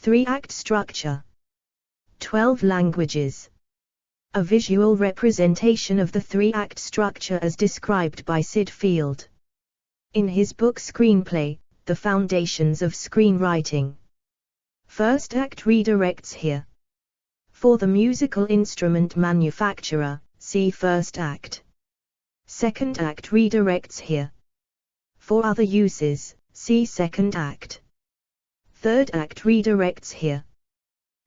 3-act structure. 12 languages. A visual representation of the 3-act structure as described by Sid Field in his book Screenplay, The Foundations of Screenwriting. First act redirects here. For the musical instrument manufacturer, see first act. Second act redirects here. For other uses, see second act. Third act redirects here.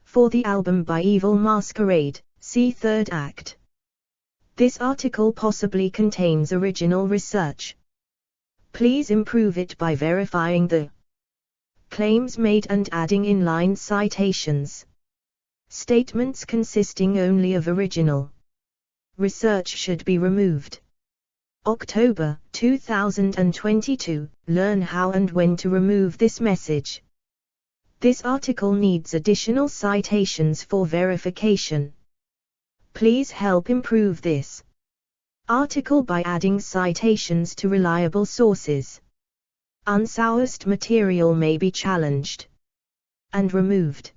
For the album by Evil Masquerade, see third act. This article possibly contains original research. Please improve it by verifying the claims made and adding inline citations. Statements consisting only of original research should be removed. October 2022. Learn how and when to remove this message. This article needs additional citations for verification. Please help improve this article by adding citations to reliable sources. Unsourced material may be challenged and removed.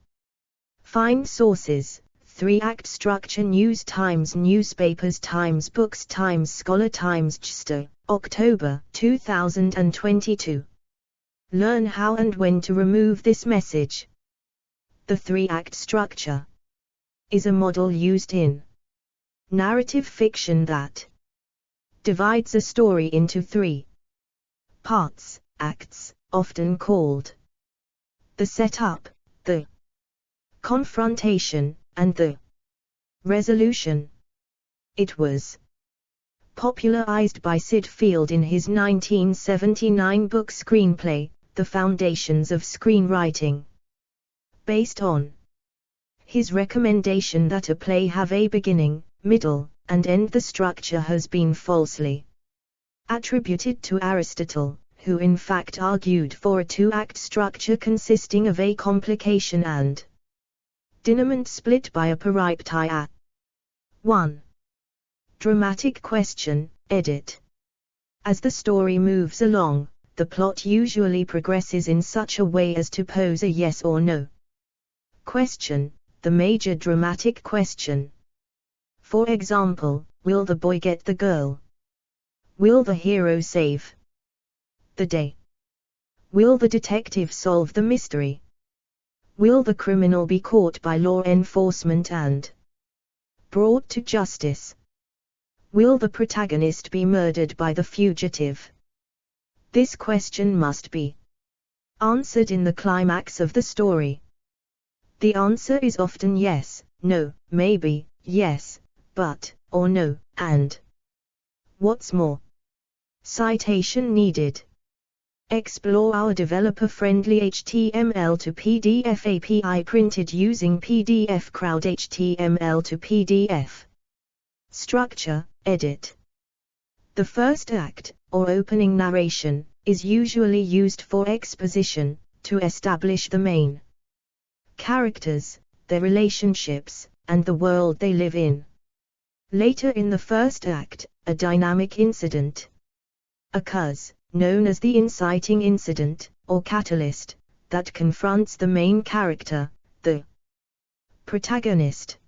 Find sources: 3-act structure, News Times, newspapers, Times Books, Times Scholar, Times Chester, October 2022. Learn how and when to remove this message. The 3-act structure is a model used in narrative fiction that divides a story into 3 parts, acts, often called the setup, the confrontation, and the resolution. It was popularized by Sid Field in his 1979 book Screenplay, The Foundations of Screenwriting, based on his recommendation that a play have a beginning, middle, and end. The structure has been falsely attributed to Aristotle, who in fact argued for a 2-act structure consisting of a complication and denouement split by a peripety at 1. Dramatic question, edit. As the story moves along, the plot usually progresses in such a way as to pose a yes or no question, the major dramatic question. For example, will the boy get the girl? Will the hero save the day? Will the detective solve the mystery? Will the criminal be caught by law enforcement and brought to justice? Will the protagonist be murdered by the fugitive? This question must be answered in the climax of the story. The answer is often yes, no, maybe, yes, but, or no, and. What's more? Citation needed. Explore our developer-friendly HTML to PDF API printed using PDF Crowd HTML to PDF. Structure, edit. The first act, or opening narration, is usually used for exposition, to establish the main characters, their relationships, and the world they live in. Later in the first act, a dynamic incident occurs, known as the inciting incident, or catalyst, that confronts the main character, the protagonist.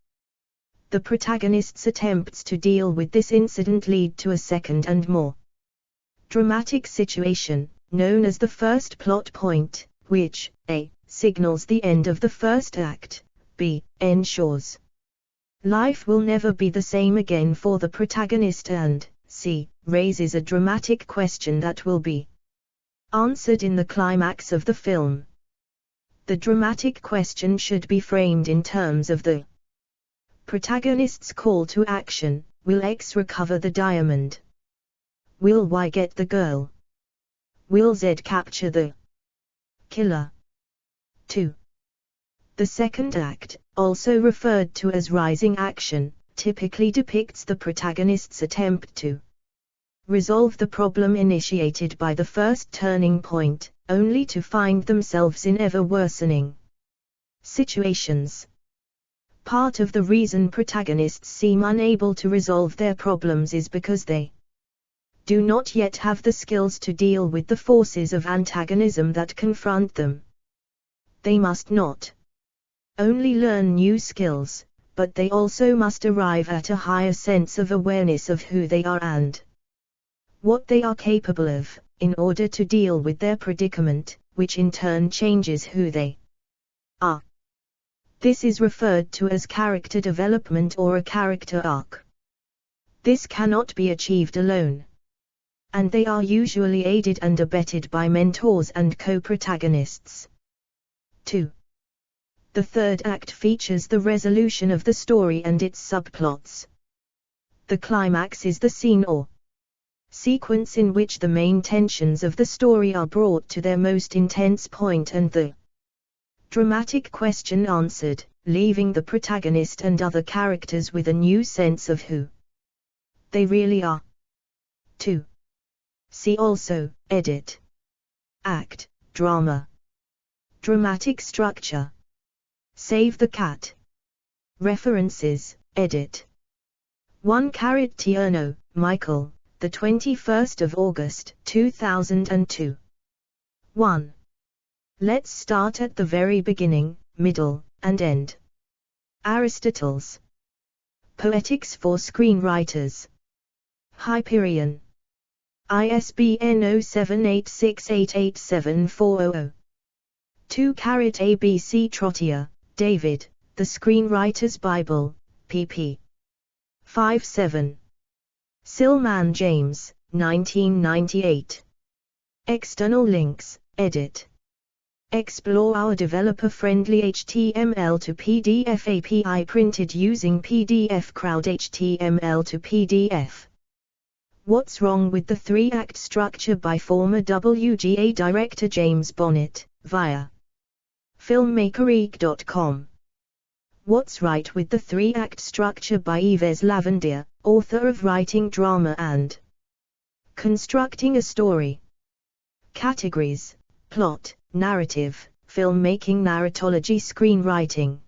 The protagonist's attempts to deal with this incident lead to a second and more dramatic situation, known as the first plot point, which, a. signals the end of the first act, b. ensures life will never be the same again for the protagonist, and c. raises a dramatic question that will be answered in the climax of the film. The dramatic question should be framed in terms of the protagonist's call to action: will X recover the diamond? Will Y get the girl? Will Z capture the killer? 2. The second act, also referred to as rising action, typically depicts the protagonist's attempt to resolve the problem initiated by the first turning point, only to find themselves in ever-worsening situations. Part of the reason protagonists seem unable to resolve their problems is because they do not yet have the skills to deal with the forces of antagonism that confront them. They must not only learn new skills, but they also must arrive at a higher sense of awareness of who they are and what they are capable of, in order to deal with their predicament, which in turn changes who they are. This is referred to as character development or a character arc. This cannot be achieved alone, and they are usually aided and abetted by mentors and co-protagonists. 2. The third act features the resolution of the story and its subplots. The climax is the scene or sequence in which the main tensions of the story are brought to their most intense point and the dramatic question answered, leaving the protagonist and other characters with a new sense of who they really are. 2. See also, edit. Act, drama. Dramatic structure. Save the cat. References, edit. 1 Tierno, Michael, the 21st of August, 2002. 1. Let's start at the very beginning, middle, and end. Aristotle's Poetics for Screenwriters. Hyperion. ISBN 0786887400. 2 ABC Trottier, David, The Screenwriter's Bible, pp. 5-7. Silman James, 1998. External links, edit. Explore our developer-friendly HTML to PDF API printed using PDF Crowd HTML to PDF. What's Wrong with the Three-Act Structure by former WGA director James Bonnet, via filmmakerik.com. What's Right with the Three-Act Structure by Yves Lavandier, author of Writing Drama and Constructing a Story. Categories: Plot, Narrative, Filmmaking, Narratology, Screenwriting.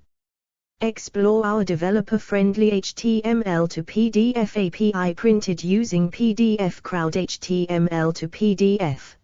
Explore our developer-friendly HTML to PDF API printed using PDF Crowd HTML to PDF.